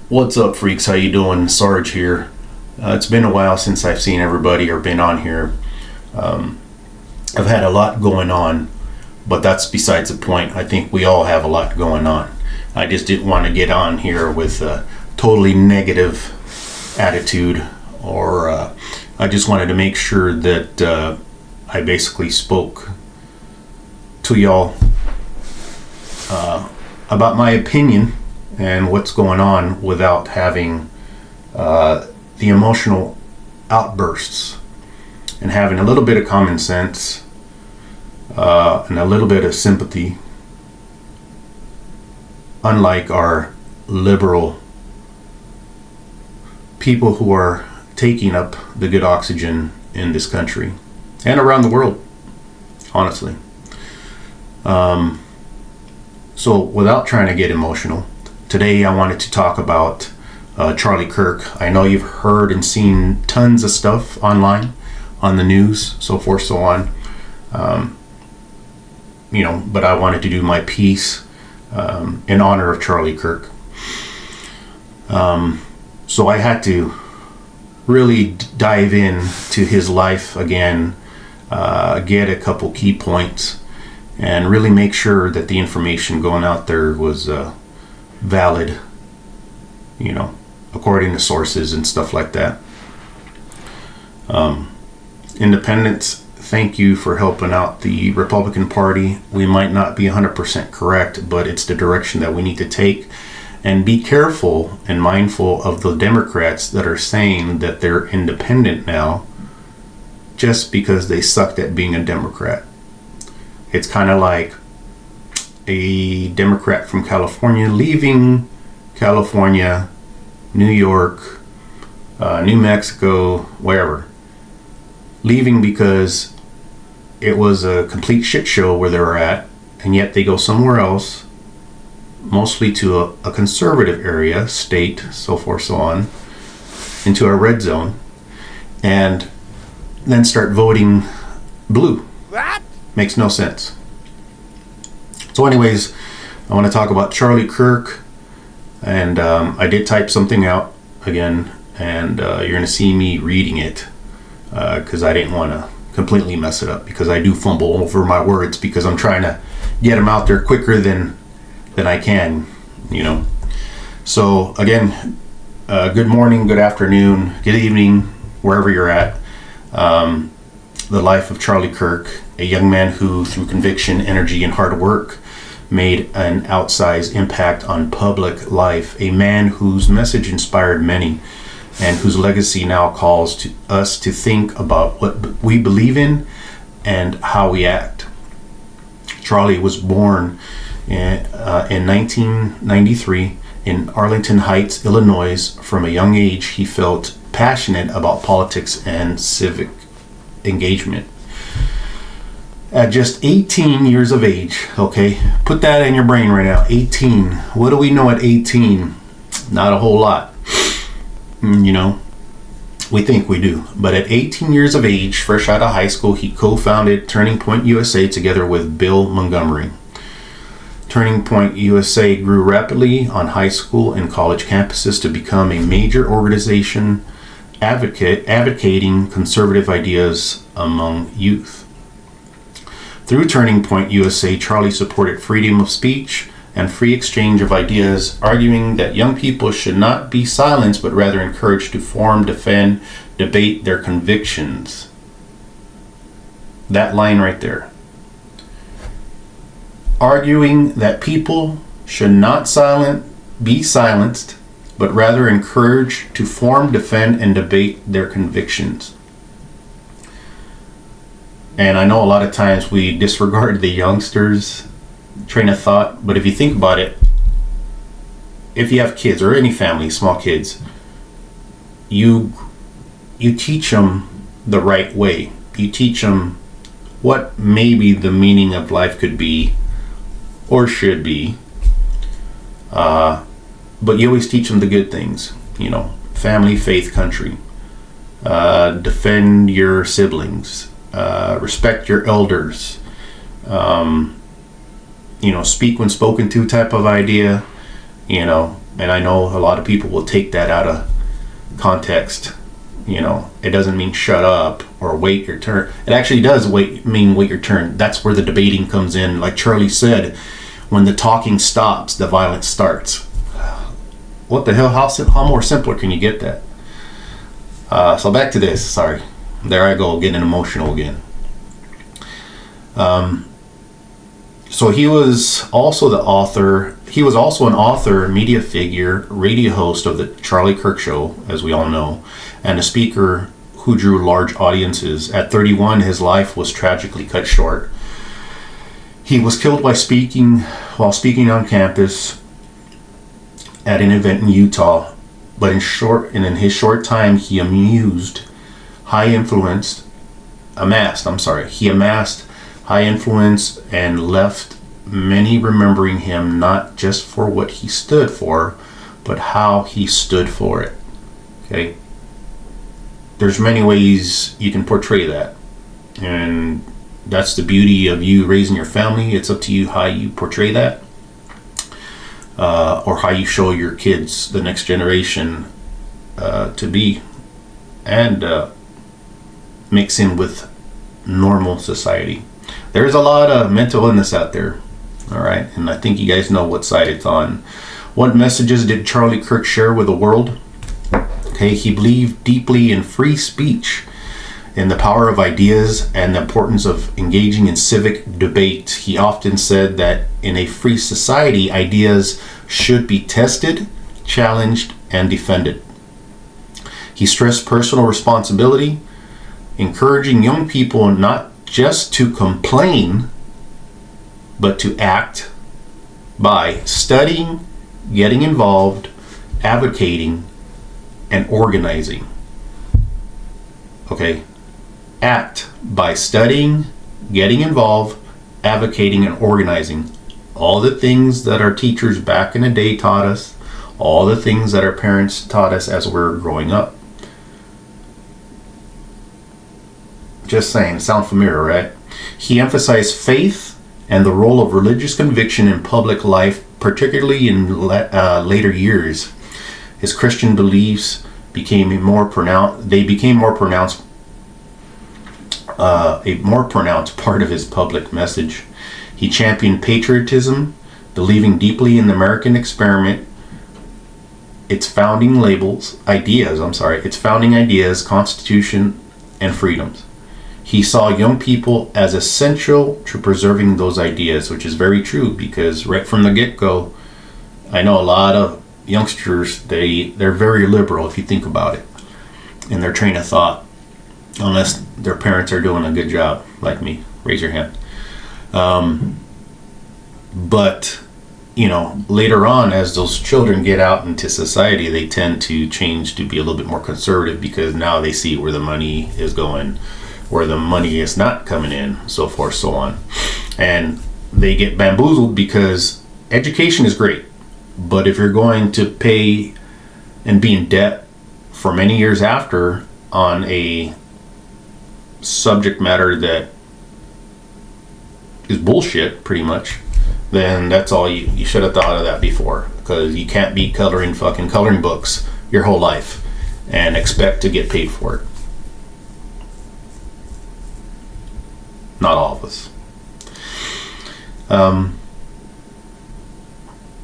What's up, freaks? How you doing? Sarge here. It's been a while since I've seen everybody or been on here. I've had a lot going on, but that's besides the point. I think we all have a lot going on. I just didn't want to get on here with a totally negative attitude, or I just wanted to make sure that I basically spoke to y'all about my opinion and what's going on without having the emotional outbursts, and having a little bit of common sense and a little bit of sympathy, unlike our liberal people who are taking up the good oxygen in this country and around the world, honestly. So without trying to get emotional, today I wanted to talk about Charlie Kirk. I know you've heard and seen tons of stuff online, on the news, so forth, so on. But I wanted to do my piece in honor of Charlie Kirk. So I had to really dive in to his life again, get a couple key points, and really make sure that the information going out there was valid, according to sources and stuff like that. Independents, thank you for helping out the Republican Party. We might not be 100% correct, but it's the direction that we need to take. And be careful and mindful of the Democrats that are saying that they're independent now just because they sucked at being a Democrat. It's kind of like a Democrat from California leaving California, New York, New Mexico, wherever. Leaving because it was a complete shit show where they were at, and yet they go somewhere else, mostly to a conservative area, state, so forth, so on, into a red zone, and then start voting blue. What? Makes no sense. So anyways, I want to talk about Charlie Kirk, and I did type something out again, and you're going to see me reading it, because I didn't want to completely mess it up, because I do fumble over my words because I'm trying to get them out there quicker than I can, So again, good morning, good afternoon, good evening, wherever you're at. The life of Charlie Kirk, a young man who, through conviction, energy, and hard work, made an outsized impact on public life. A man whose message inspired many, and whose legacy now calls to us to think about what we believe in and how we act. Charlie was born in 1993 in Arlington Heights, Illinois. From a young age, he felt passionate about politics and civic engagement. At just 18 years of age, okay, put that in your brain right now, 18. What do we know at 18? Not a whole lot. We think we do. But at 18 years of age, fresh out of high school, he co-founded Turning Point USA together with Bill Montgomery. Turning Point USA grew rapidly on high school and college campuses to become a major organization advocating conservative ideas among youth. Through Turning Point USA, Charlie supported freedom of speech and free exchange of ideas, arguing that young people should not be silenced but rather encouraged to form, defend, debate their convictions. That line right there. Arguing that people should not be silenced but rather encouraged to form, defend, and debate their convictions. And I know a lot of times we disregard the youngsters' train of thought, but if you think about it, if you have kids or any family, small kids, you teach them the right way. You teach them what maybe the meaning of life could be or should be, but you always teach them the good things, family, faith, country, defend your siblings, respect your elders, speak when spoken to type of idea, And I know a lot of people will take that out of context. It doesn't mean shut up or wait your turn. It actually does mean wait your turn. That's where the debating comes in. Like Charlie said, when the talking stops, the violence starts. What the hell? How more simpler can you get that? So back to this. Sorry. There I go, getting emotional again. So he was also the author. He was also an author, media figure, radio host of the Charlie Kirk Show, as we all know, and a speaker who drew large audiences. At 31, his life was tragically cut short. He was killed while speaking on campus at an event in Utah. But in his short time, he amassed high influence and left many remembering him not just for what he stood for, but how he stood for it. Okay? There's many ways you can portray that. And that's the beauty of you raising your family. It's up to you how you portray that. Or how you show your kids, the next generation, to be. And mix in with normal society. There's a lot of mental illness out there, all right? And I think you guys know what side it's on. What messages did Charlie Kirk share with the world? Okay, he believed deeply in free speech, in the power of ideas, and the importance of engaging in civic debate. He often said that in a free society, ideas should be tested, challenged, and defended. He stressed personal responsibility, encouraging young people not just to complain, but to act by studying, getting involved, advocating, and organizing. Okay? Act by studying, getting involved, advocating, and organizing. All the things that our teachers back in the day taught us, all the things that our parents taught us as we were growing up. Just saying, sound familiar, right? He emphasized faith and the role of religious conviction in public life, particularly in later years. His Christian beliefs became more pronounced. A more pronounced part of his public message. He championed patriotism, believing deeply in the American experiment, its founding ideas, Constitution, and freedoms. He saw young people as essential to preserving those ideas, which is very true, because right from the get-go, I know a lot of youngsters, they're very liberal if you think about it in their train of thought, unless their parents are doing a good job, like me. Raise your hand. But later on, as those children get out into society, they tend to change to be a little bit more conservative, because now they see where the money is going, where the money is not coming in, so forth, so on. And they get bamboozled, because education is great, but if you're going to pay and be in debt for many years after on a subject matter that is bullshit, pretty much, then that's all you should have thought of that before, because you can't be coloring books your whole life and expect to get paid for it. Not all of us.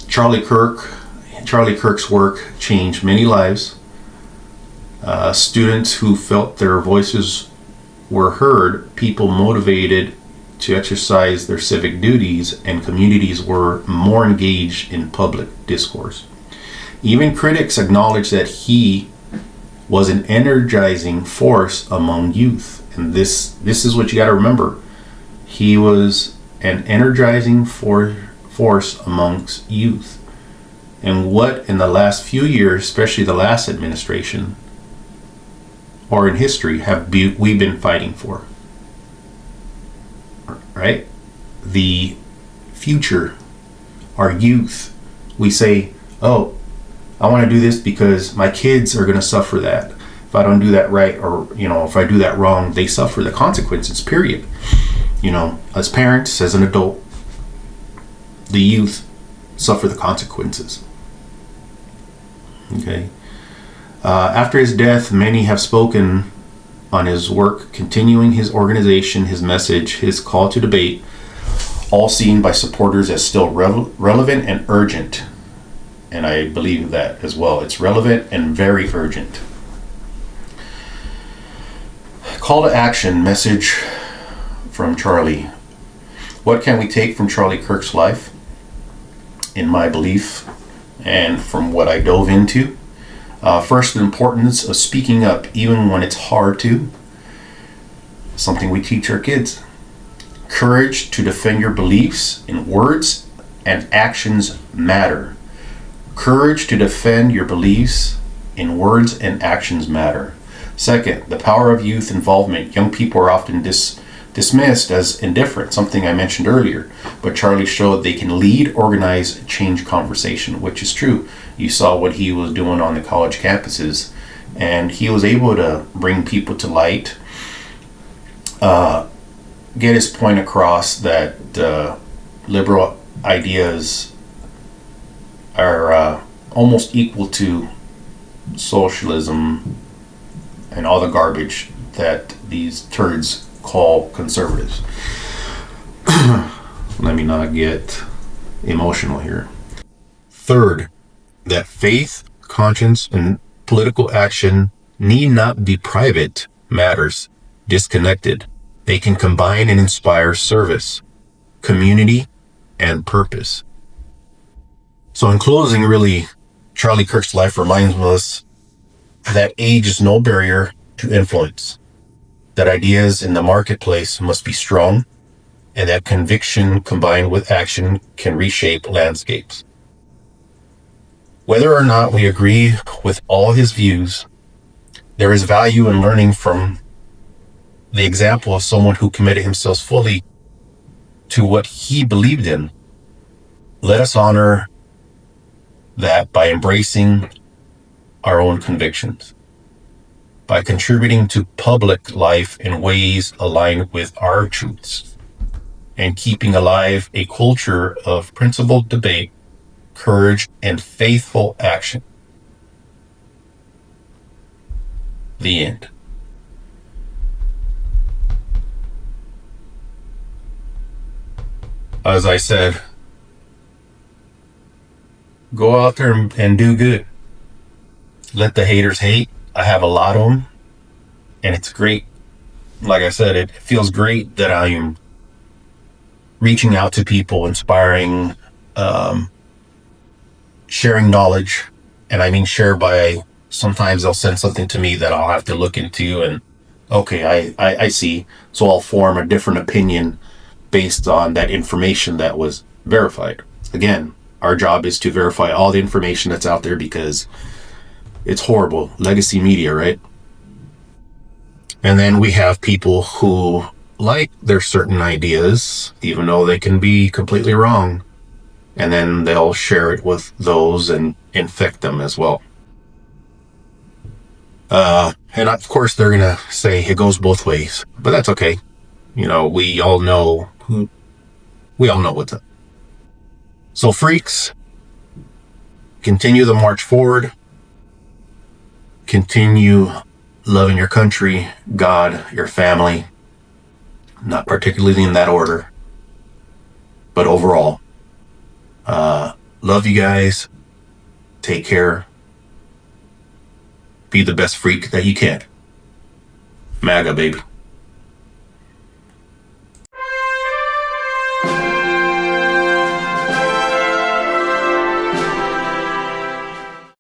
Charlie Kirk's work changed many lives. Students who felt their voices were heard, people motivated to exercise their civic duties, and communities were more engaged in public discourse. Even critics acknowledged that he was an energizing force among youth. And this is what you got to remember. He was an energizing force amongst youth. And what in the last few years, especially the last administration, or in history, have we been fighting for? Right? The future, our youth. We say, oh, I want to do this because my kids are going to suffer that. If I don't do that right, or, if I do that wrong, they suffer the consequences, period. As parents, as an adult, the youth suffer the consequences. Okay. After his death, many have spoken on his work, continuing his organization, his message, his call to debate, all seen by supporters as still relevant and urgent. And I believe that as well. It's relevant and very urgent. Call to action message from Charlie. What can we take from Charlie Kirk's life? In my belief, and from what I dove into, first, the importance of speaking up even when it's hard to. Something we teach our kids. Courage to defend your beliefs in words and actions matter. Courage to defend your beliefs in words and actions matter. Second, the power of youth involvement. Young people are often dismissed as indifferent, something I mentioned earlier, but Charlie showed they can lead, organize, change conversation, which is true. You saw what he was doing on the college campuses, and he was able to bring people to light, get his point across that liberal ideas are almost equal to socialism and all the garbage that these turds call conservatives. Let me not get emotional here. Third, that faith, conscience, and political action need not be private matters, disconnected. They can combine and inspire service, community, and purpose. So in closing, really, Charlie Kirk's life reminds us that age is no barrier to influence, that ideas in the marketplace must be strong, and that conviction combined with action can reshape landscapes. Whether or not we agree with all his views, there is value in learning from the example of someone who committed himself fully to what he believed in. Let us honor that by embracing our own convictions, by contributing to public life in ways aligned with our truths, and keeping alive a culture of principled debate, courage, and faithful action. The end. As I said, go out there and do good. Let the haters hate. I have a lot of them, and it's great. Like I said, it feels great that I am reaching out to people, inspiring, sharing knowledge. And I mean share by, sometimes they'll send something to me that I'll have to look into, and okay, I see. So I'll form a different opinion based on that information that was verified. Again, our job is to verify all the information that's out there because it's horrible. Legacy media, right? And then we have people who like their certain ideas, even though they can be completely wrong. And then they'll share it with those and infect them as well. And of course, they're going to say it goes both ways, but that's okay. You know, we all know what's up. So freaks, continue the march forward. Continue loving your country, God, your family, not particularly in that order, but overall. Love you guys. Take care. Be the best freak that you can. MAGA, baby.